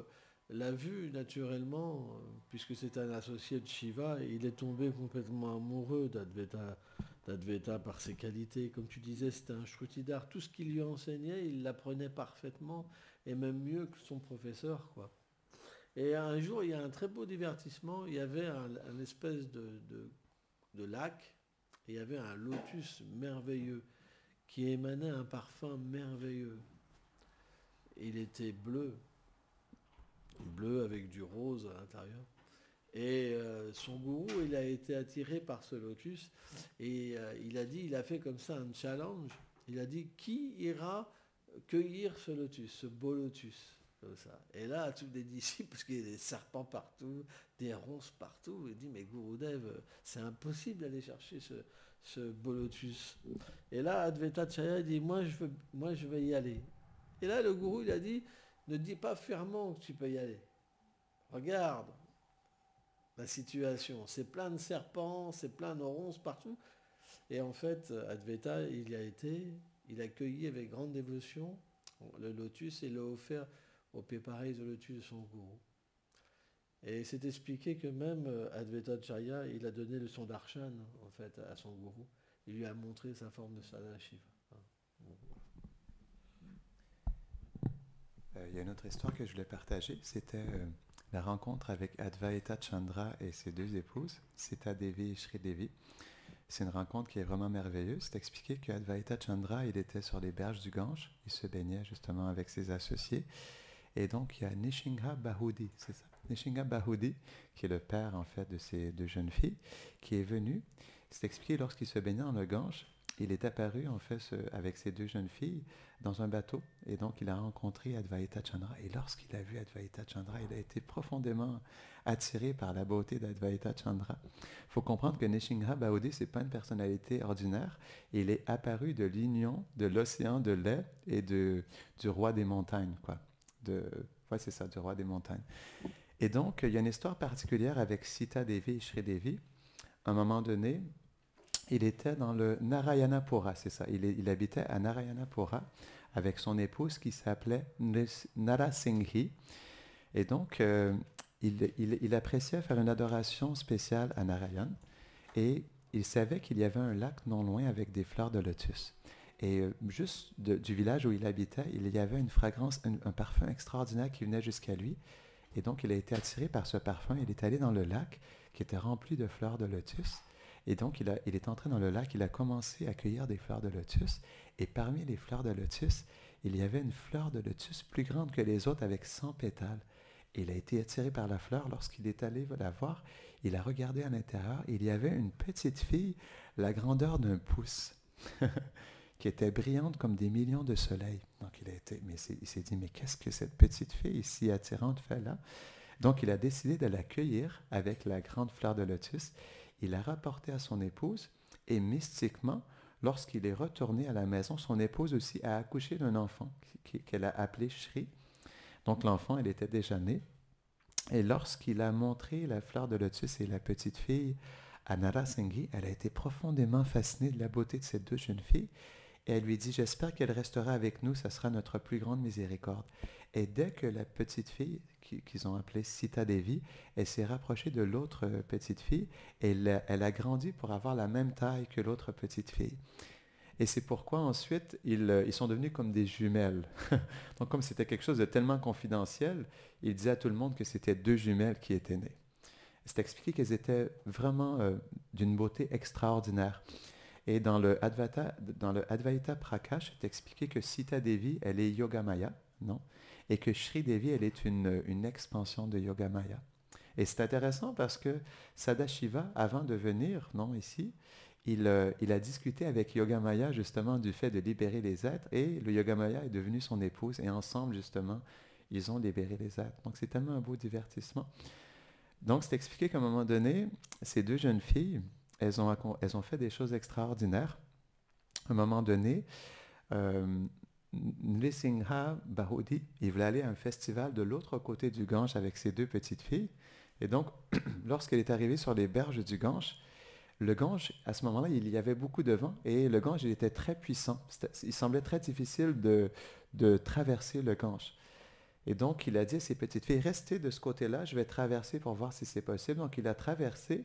l'a vu naturellement, puisque c'est un associé de Shiva, il est tombé complètement amoureux d'Advaita par ses qualités. Comme tu disais, c'était un Shrutidhar. Tout ce qu'il lui enseignait, il l'apprenait parfaitement, et même mieux que son professeur, quoi. Et un jour, il y a un très beau divertissement. Il y avait un espèce de lac, et il y avait un lotus merveilleux qui émanait un parfum merveilleux. Il était bleu avec du rose à l'intérieur. Et son gourou, il a été attiré par ce lotus, et il a fait comme ça un challenge. Il a dit, qui ira cueillir ce lotus, ce beau lotus, comme ça. Et là, tous les disciples, parce qu'il y a des serpents partout, des ronces partout, il dit, mais Gurudev, c'est impossible d'aller chercher ce beau lotus. Et là, Advaita Acharya dit, moi je vais y aller. Et là, le gourou, il a dit, ne dis pas fermement que tu peux y aller. Regarde la situation, c'est plein de serpents, c'est plein de ronces partout. Et en fait, Advaita, il y a été, il a cueilli avec grande dévotion le lotus et l'a offert au pied pareil de lotus de son gourou. Et c'est expliqué que même Advaita Acharya, il a donné le son darshan en fait à son gourou. Il lui a montré sa forme de Sadashiva. Il y a une autre histoire que je voulais partager, c'était la rencontre avec Advaita Chandra et ses deux épouses, Sita Devi et Shri Devi. C'est une rencontre qui est vraiment merveilleuse. C'est expliqué qu'Advaita Chandra, il était sur les berges du Gange, il se baignait justement avec ses associés. Et donc, il y a Nrsimha Bahudi, c'est ça, Nrsimha Bahudi, qui est le père en fait de ces deux jeunes filles, qui est venu. C'est expliqué lorsqu'il se baignait dans le Gange, il est apparu en fait avec ces deux jeunes filles dans un bateau. Et donc, il a rencontré Advaita Chandra. Et lorsqu'il a vu Advaita Chandra, il a été profondément attiré par la beauté d'Advaita Chandra. Il faut comprendre que Nrsimha Bahudi, ce n'est pas une personnalité ordinaire. Il est apparu de l'union de l'océan de lait et du roi des montagnes, quoi. Ouais, c'est ça, du roi des montagnes. Et donc, il y a une histoire particulière avec Sita Devi et Shri Devi. À un moment donné, il était dans le Narayanapura, c'est ça. Il habitait à Narayanapura avec son épouse qui s'appelait Narasinghi. Et donc, il appréciait faire une adoration spéciale à Narayan. Et il savait qu'il y avait un lac non loin avec des fleurs de lotus. Et juste du village où il habitait, il y avait une fragrance, un parfum extraordinaire qui venait jusqu'à lui. Et donc, il a été attiré par ce parfum. Il est allé dans le lac qui était rempli de fleurs de lotus. Et donc, il est entré dans le lac, il a commencé à cueillir des fleurs de lotus. Et parmi les fleurs de lotus, il y avait une fleur de lotus plus grande que les autres avec 100 pétales. Et il a été attiré par la fleur. Lorsqu'il est allé la voir, il a regardé à l'intérieur. Il y avait une petite fille, la grandeur d'un pouce, qui était brillante comme des millions de soleils. Donc, il s'est dit, mais qu'est-ce que cette petite fille si attirante fait là? Donc, il a décidé de la cueillir avec la grande fleur de lotus. Il l'a rapportée à son épouse et mystiquement, lorsqu'il est retourné à la maison, son épouse aussi a accouché d'un enfant qu'elle a appelé Shri. Donc, l'enfant, elle était déjà née. Et lorsqu'il a montré la fleur de lotus et la petite fille à Narasinghi, elle a été profondément fascinée de la beauté de ces deux jeunes filles. Et elle lui dit, j'espère qu'elle restera avec nous, ça sera notre plus grande miséricorde. Et dès que la petite fille, qu'ils ont appelée Sita Devi, elle s'est rapprochée de l'autre petite fille, et elle a grandi pour avoir la même taille que l'autre petite fille. Et c'est pourquoi ensuite, ils sont devenus comme des jumelles. Donc comme c'était quelque chose de tellement confidentiel, il disait à tout le monde que c'était deux jumelles qui étaient nées. C'est expliqué qu'elles étaient vraiment d'une beauté extraordinaire. Et dans le Advaita Prakash, c'est expliqué que Sita Devi, elle est Yogamaya, non? Et que Shri Devi, elle est une expansion de Yogamaya. Et c'est intéressant parce que Sadashiva, avant de venir, non, ici, il a discuté avec Yogamaya justement du fait de libérer les êtres et le Yogamaya est devenu son épouse et ensemble, justement, ils ont libéré les êtres. Donc c'est tellement un beau divertissement. Donc c'est expliqué qu'à un moment donné, ces deux jeunes filles, elles ont fait des choses extraordinaires. À un moment donné, Nrsimha Bahudi, il voulait aller à un festival de l'autre côté du Gange avec ses deux petites filles. Et donc, lorsqu'elle est arrivée sur les berges du Gange, le Gange, à ce moment-là, il y avait beaucoup de vent et le Gange, il était très puissant. Il semblait très difficile de traverser le Gange. Et donc, il a dit à ses petites filles, restez de ce côté-là, je vais traverser pour voir si c'est possible. Donc, il a traversé.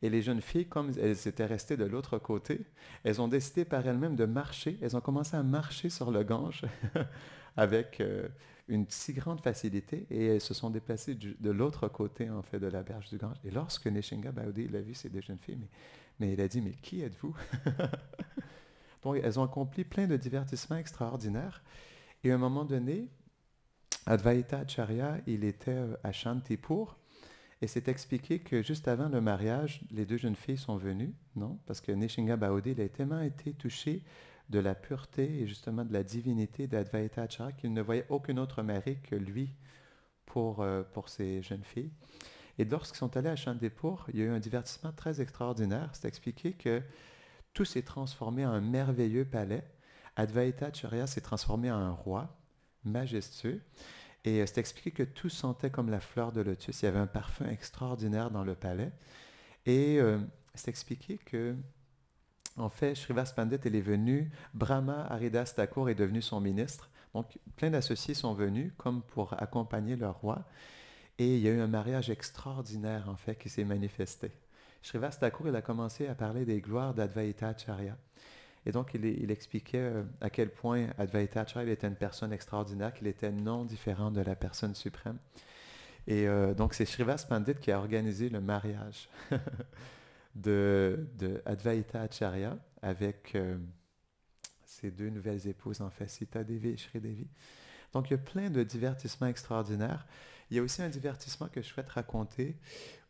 Et les jeunes filles, comme elles étaient restées de l'autre côté, elles ont décidé par elles-mêmes de marcher. Elles ont commencé à marcher sur le Gange avec une si grande facilité et elles se sont déplacées de l'autre côté, en fait, de la berge du Gange. Et lorsque Nrsimha Bahudi a vu ces deux jeunes filles, mais il a dit, mais qui êtes-vous? Donc, elles ont accompli plein de divertissements extraordinaires. Et à un moment donné, Advaita Acharya, il était à Shantipur. Et c'est expliqué que juste avant le mariage, les deux jeunes filles sont venues, non? Parce que Nrsimha Bahudi, il a tellement été touché de la pureté et justement de la divinité d'Advaita Acharya, qu'il ne voyait aucun autre mari que lui pour ces jeunes filles. Et lorsqu'ils sont allés à Chandipur, il y a eu un divertissement très extraordinaire. C'est expliqué que tout s'est transformé en un merveilleux palais. Advaita Acharya s'est transformé en un roi majestueux. Et c'est expliqué que tout sentait comme la fleur de lotus. Il y avait un parfum extraordinaire dans le palais. Et c'est expliqué que, en fait, Shrivas Pandit, il est venu, Brahma Haridas Thakur est devenu son ministre. Donc, plein d'associés sont venus comme pour accompagner le roi. Et il y a eu un mariage extraordinaire, en fait, qui s'est manifesté. Shrivas Thakur, il a commencé à parler des gloires d'Advaita Acharya. Et donc, il expliquait à quel point Advaita Acharya était une personne extraordinaire, qu'il était non différent de la personne suprême. Et donc, c'est Shrivas Pandit qui a organisé le mariage de Advaita Acharya avec ses deux nouvelles épouses, en fait, Sita Devi et Shri Devi. Donc, il y a plein de divertissements extraordinaires. Il y a aussi un divertissement que je souhaite raconter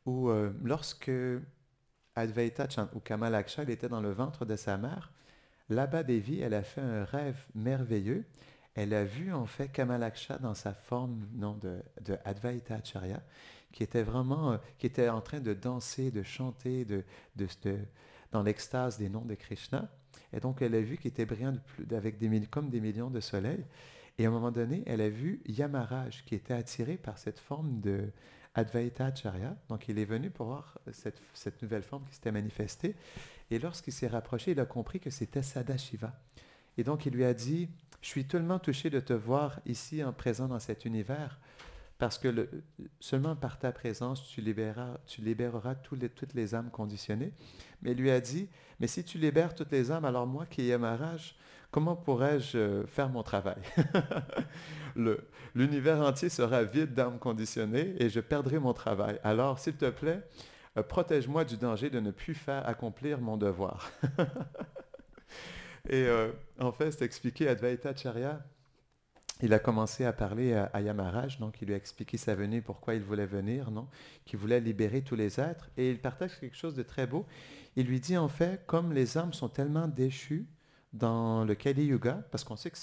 où lorsque Advaita ou Kamalaksha, il était dans le ventre de sa mère, Labba Devi, elle a fait un rêve merveilleux. Elle a vu en fait Kamalaksha dans sa forme de Advaita Acharya, qui était vraiment, qui était en train de danser, de chanter, dans l'extase des noms de Krishna. Et donc elle a vu qu'il était brillant avec comme des millions de soleils. Et à un moment donné, elle a vu Yamaraj qui était attiré par cette forme de Advaita Acharya. Donc il est venu pour voir cette nouvelle forme qui s'était manifestée. Et lorsqu'il s'est rapproché, il a compris que c'était Sadashiva. Et donc il lui a dit, je suis tellement touché de te voir ici en présent dans cet univers, parce que seulement par ta présence, tu libéreras toutes les âmes conditionnées. Mais il lui a dit, mais si tu libères toutes les âmes, alors moi qui ai Yamaraj, comment pourrais-je faire mon travail? L'univers entier sera vide d'âmes conditionnées et je perdrai mon travail. Alors, s'il te plaît, protège-moi du danger de ne plus faire accomplir mon devoir. Et en fait, c'est expliqué à Advaita Acharya. Il a commencé à parler à Yamaraj, donc il lui a expliqué sa venue, pourquoi il voulait venir, non? Qu'il voulait libérer tous les êtres. Et il partage quelque chose de très beau. Il lui dit en fait, comme les âmes sont tellement déchues dans le Kali Yuga, parce qu'on sait que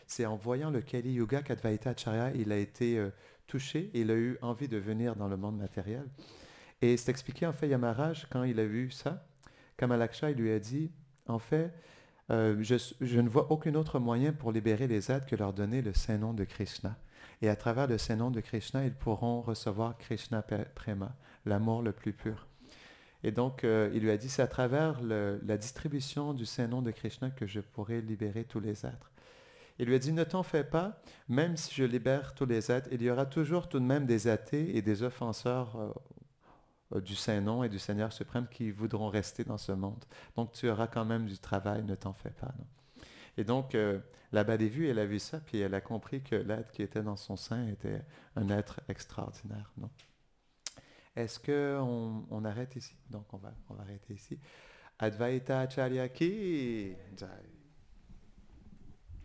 c'est en voyant le Kali Yuga qu'Advaita Acharya, il a été touché et il a eu envie de venir dans le monde matériel. Et c'est expliqué en fait Yamaraj, quand il a vu ça, Kamalaksha, il lui a dit, en fait, je ne vois aucun autre moyen pour libérer les êtres que leur donner le saint nom de Krishna. Et à travers le saint nom de Krishna, ils pourront recevoir Krishna Prema, l'amour le plus pur. Et donc, il lui a dit, c'est à travers la distribution du saint nom de Krishna que je pourrai libérer tous les êtres. Il lui a dit, ne t'en fais pas, même si je libère tous les êtres, il y aura toujours tout de même des athées et des offenseurs du Saint-Nom et du Seigneur suprême qui voudront rester dans ce monde. Donc tu auras quand même du travail, ne t'en fais pas. Non? Et donc, la Baladevi, elle a vu ça, puis elle a compris que l'être qui était dans son sein était un être extraordinaire. Non? Est-ce qu'on arrête ici? Donc on va arrêter ici. Advaita Acharya ki Jai.